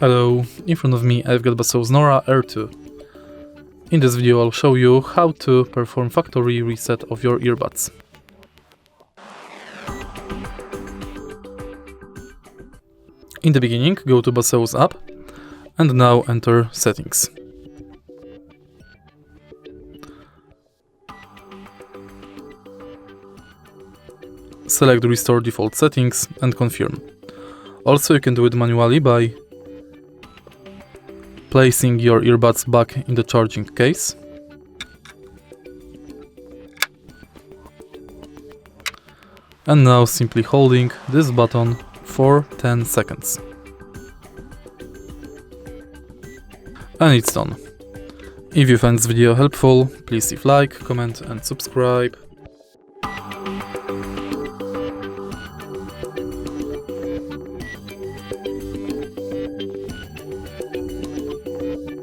Hello, in front of me I've got Baseus AirNora Air 2. In this video I'll show you how to perform factory reset of your earbuds. In the beginning, go to Baseus app and now enter settings. Select restore default settings and confirm. Also, you can do it manually by placing your earbuds back in the charging case. And now simply holding this button for 10 seconds. And it's done. If you find this video helpful, please leave like, comment and subscribe.